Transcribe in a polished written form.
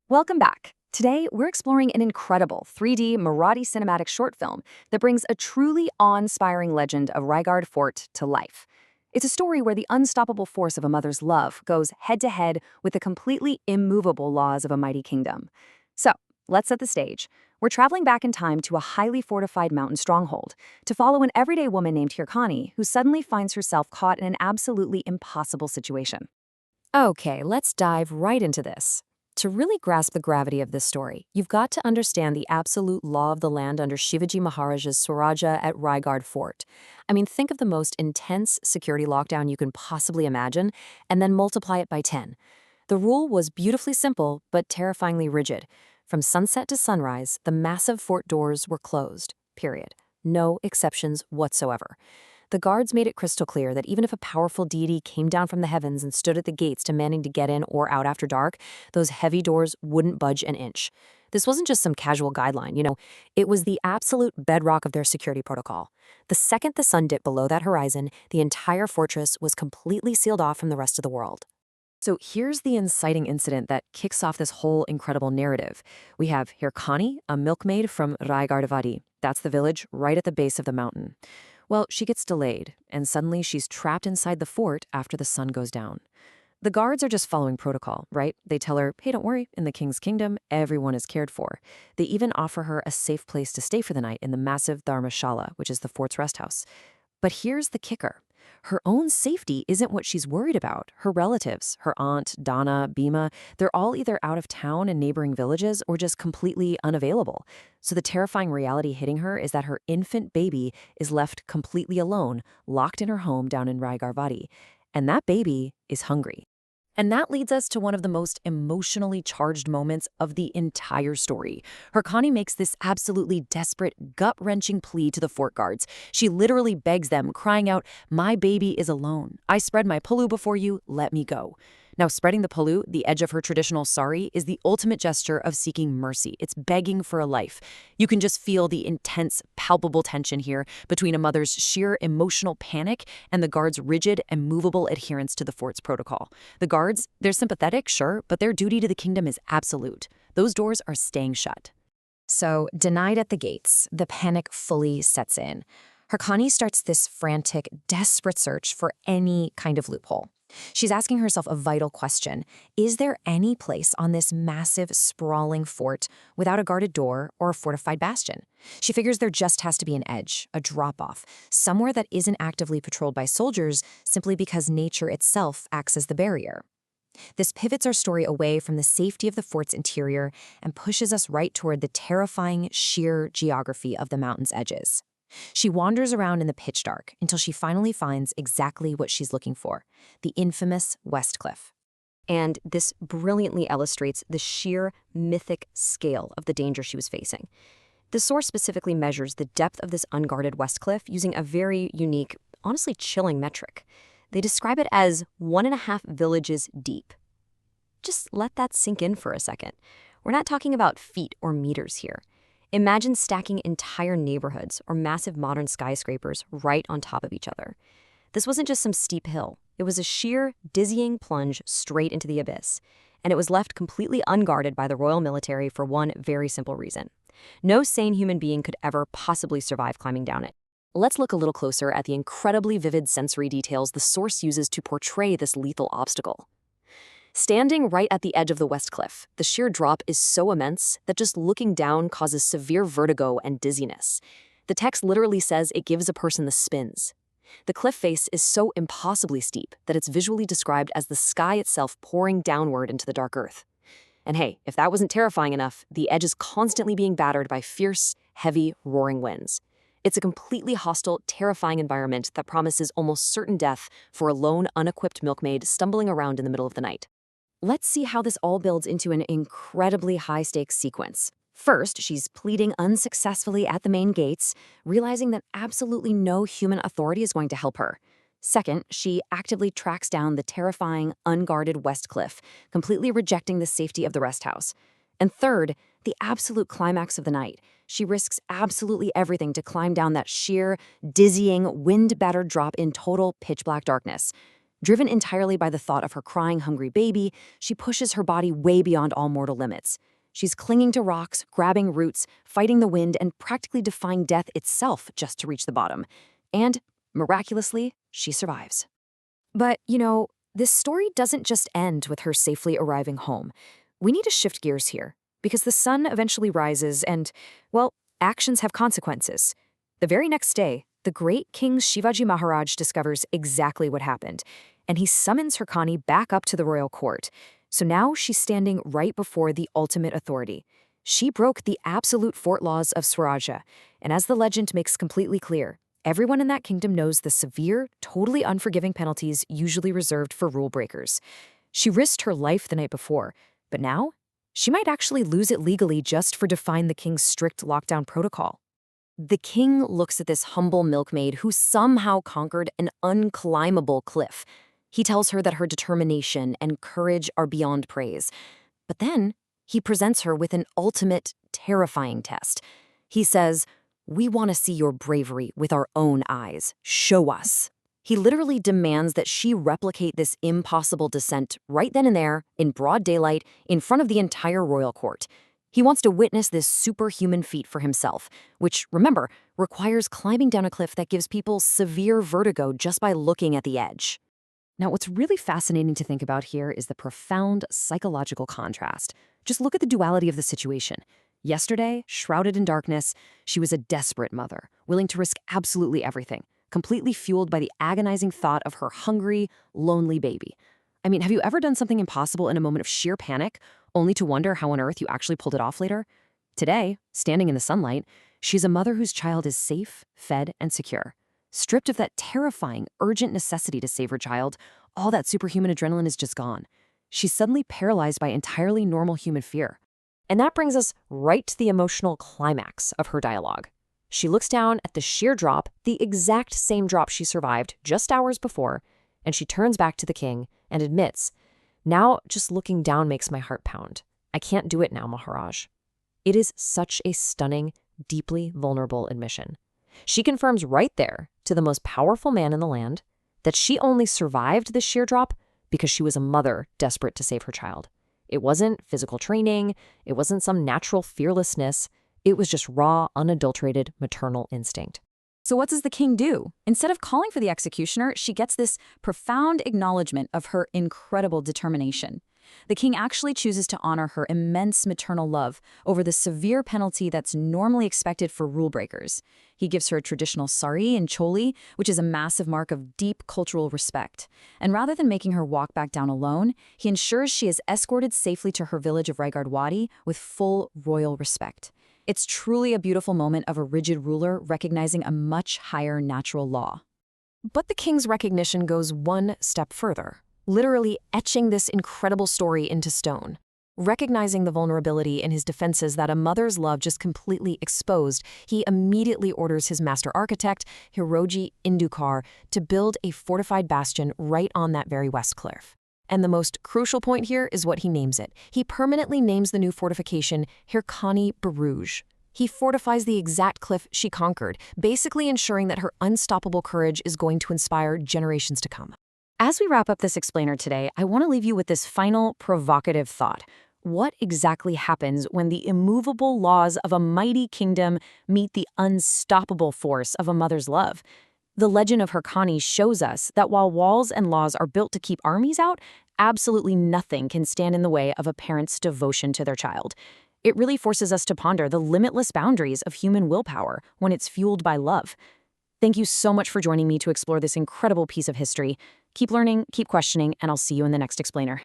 Welcome back. Today, we're exploring an incredible 3D Marathi cinematic short film that brings a truly awe-inspiring legend of Raigard Fort to life. It's a story where the unstoppable force of a mother's love goes head-to-head with the completely immovable laws of a mighty kingdom. So, let's set the stage. We're traveling back in time to a highly fortified mountain stronghold to follow an everyday woman named Hirkani who suddenly finds herself caught in an absolutely impossible situation. Okay, let's dive right into this. To really grasp the gravity of this story, you've got to understand the absolute law of the land under Shivaji Maharaja's Swaraja at Raigad Fort. I mean, think of the most intense security lockdown you can possibly imagine, and then multiply it by 10. The rule was beautifully simple, but terrifyingly rigid. From sunset to sunrise, the massive fort doors were closed, period. No exceptions whatsoever. The guards made it crystal clear that even if a powerful deity came down from the heavens and stood at the gates demanding to get in or out after dark, those heavy doors wouldn't budge an inch. This wasn't just some casual guideline, it was the absolute bedrock of their security protocol. The second the sun dipped below that horizon, the entire fortress was completely sealed off from the rest of the world. So here's the inciting incident that kicks off this whole incredible narrative. We have Hirkani, a milkmaid from Raigardavadi. That's the village right at the base of the mountain. Well, she gets delayed, and suddenly she's trapped inside the fort after the sun goes down. The guards are just following protocol, right? They tell her, hey, don't worry, in the king's kingdom, everyone is cared for. They even offer her a safe place to stay for the night in the massive Dharmashala, which is the fort's rest house. But here's the kicker. Her own safety isn't what she's worried about. Her relatives, her aunt, Donna, Bhima, they're all either out of town in neighboring villages or just completely unavailable. So the terrifying reality hitting her is that her infant baby is left completely alone, locked in her home down in Raigarvadi. And that baby is hungry. And that leads us to one of the most emotionally charged moments of the entire story. Hirkani makes this absolutely desperate, gut-wrenching plea to the fort guards. She literally begs them, crying out, "My baby is alone. I spread my pulu before you, let me go." Now, spreading the pulu, the edge of her traditional sari, is the ultimate gesture of seeking mercy. It's begging for a life. You can just feel the intense, palpable tension here between a mother's sheer emotional panic and the guards' rigid and movable adherence to the fort's protocol. The guards, they're sympathetic, sure, but their duty to the kingdom is absolute. Those doors are staying shut. So, denied at the gates, the panic fully sets in. Hirkani starts this frantic, desperate search for any kind of loophole. She's asking herself a vital question. Is there any place on this massive, sprawling fort without a guarded door or a fortified bastion? She figures there just has to be an edge, a drop-off, somewhere that isn't actively patrolled by soldiers simply because nature itself acts as the barrier. This pivots our story away from the safety of the fort's interior and pushes us right toward the terrifying, sheer geography of the mountain's edges. She wanders around in the pitch dark until she finally finds exactly what she's looking for, the infamous West Cliff. And this brilliantly illustrates the sheer mythic scale of the danger she was facing. The source specifically measures the depth of this unguarded West Cliff using a very unique, honestly chilling metric. They describe it as 1.5 villages deep. Just let that sink in for a second. We're not talking about feet or meters here. Imagine stacking entire neighborhoods or massive modern skyscrapers right on top of each other. This wasn't just some steep hill. It was a sheer, dizzying plunge straight into the abyss. And it was left completely unguarded by the royal military for one very simple reason. No sane human being could ever possibly survive climbing down it. Let's look a little closer at the incredibly vivid sensory details the source uses to portray this lethal obstacle. Standing right at the edge of the West Cliff, the sheer drop is so immense that just looking down causes severe vertigo and dizziness. The text literally says it gives a person the spins. The cliff face is so impossibly steep that it's visually described as the sky itself pouring downward into the dark earth. And hey, if that wasn't terrifying enough, the edge is constantly being battered by fierce, heavy, roaring winds. It's a completely hostile, terrifying environment that promises almost certain death for a lone, unequipped milkmaid stumbling around in the middle of the night. Let's see how this all builds into an incredibly high-stakes sequence. First, she's pleading unsuccessfully at the main gates, realizing that absolutely no human authority is going to help her. Second, she actively tracks down the terrifying, unguarded West Cliff, completely rejecting the safety of the rest house. And third, the absolute climax of the night. She risks absolutely everything to climb down that sheer, dizzying, wind-battered drop in total pitch-black darkness. Driven entirely by the thought of her crying, hungry baby, she pushes her body way beyond all mortal limits. She's clinging to rocks, grabbing roots, fighting the wind, and practically defying death itself just to reach the bottom. And, miraculously, she survives. But, this story doesn't just end with her safely arriving home. We need to shift gears here, because the sun eventually rises and, well, actions have consequences. The very next day, the great King Shivaji Maharaj discovers exactly what happened, and he summons Hirkani back up to the royal court. So now she's standing right before the ultimate authority. She broke the absolute fort laws of Swaraja, and as the legend makes completely clear, everyone in that kingdom knows the severe, totally unforgiving penalties usually reserved for rule breakers. She risked her life the night before, but now she might actually lose it legally just for defying the king's strict lockdown protocol. The king looks at this humble milkmaid who somehow conquered an unclimbable cliff. He tells her that her determination and courage are beyond praise. But then he presents her with an ultimate, terrifying test. He says, "We want to see your bravery with our own eyes. Show us." He literally demands that she replicate this impossible descent right then and there, in broad daylight, in front of the entire royal court. He wants to witness this superhuman feat for himself, which, remember, requires climbing down a cliff that gives people severe vertigo just by looking at the edge. Now, what's really fascinating to think about here is the profound psychological contrast. Just look at the duality of the situation. Yesterday, shrouded in darkness, she was a desperate mother, willing to risk absolutely everything, completely fueled by the agonizing thought of her hungry, lonely baby. I mean, have you ever done something impossible in a moment of sheer panic, only to wonder how on earth you actually pulled it off later? Today, standing in the sunlight, she's a mother whose child is safe, fed, and secure. Stripped of that terrifying, urgent necessity to save her child, all that superhuman adrenaline is just gone. She's suddenly paralyzed by entirely normal human fear. And that brings us right to the emotional climax of her dialogue. She looks down at the sheer drop, the exact same drop she survived just hours before, and she turns back to the king and admits, "Now just looking down makes my heart pound. I can't do it now, Maharaj." It is such a stunning, deeply vulnerable admission. She confirms right there, to the most powerful man in the land, that she only survived the sheer drop because she was a mother desperate to save her child. It wasn't physical training, it wasn't some natural fearlessness, it was just raw, unadulterated maternal instinct. So what does the king do? Instead of calling for the executioner, she gets this profound acknowledgement of her incredible determination. The king actually chooses to honor her immense maternal love over the severe penalty that's normally expected for rule breakers. He gives her a traditional sari and choli, which is a massive mark of deep cultural respect. And rather than making her walk back down alone, he ensures she is escorted safely to her village of Raigad Wadi with full royal respect. It's truly a beautiful moment of a rigid ruler recognizing a much higher natural law. But the king's recognition goes one step further, literally etching this incredible story into stone. Recognizing the vulnerability in his defenses that a mother's love just completely exposed, he immediately orders his master architect, Hiroji Indukar, to build a fortified bastion right on that very west cliff. And the most crucial point here is what he names it. He permanently names the new fortification Hirkani Baruj. He fortifies the exact cliff she conquered, basically ensuring that her unstoppable courage is going to inspire generations to come. As we wrap up this explainer today, I want to leave you with this final provocative thought. What exactly happens when the immovable laws of a mighty kingdom meet the unstoppable force of a mother's love? The legend of Hirkani shows us that while walls and laws are built to keep armies out, absolutely nothing can stand in the way of a parent's devotion to their child. It really forces us to ponder the limitless boundaries of human willpower when it's fueled by love. Thank you so much for joining me to explore this incredible piece of history. Keep learning, keep questioning, and I'll see you in the next explainer.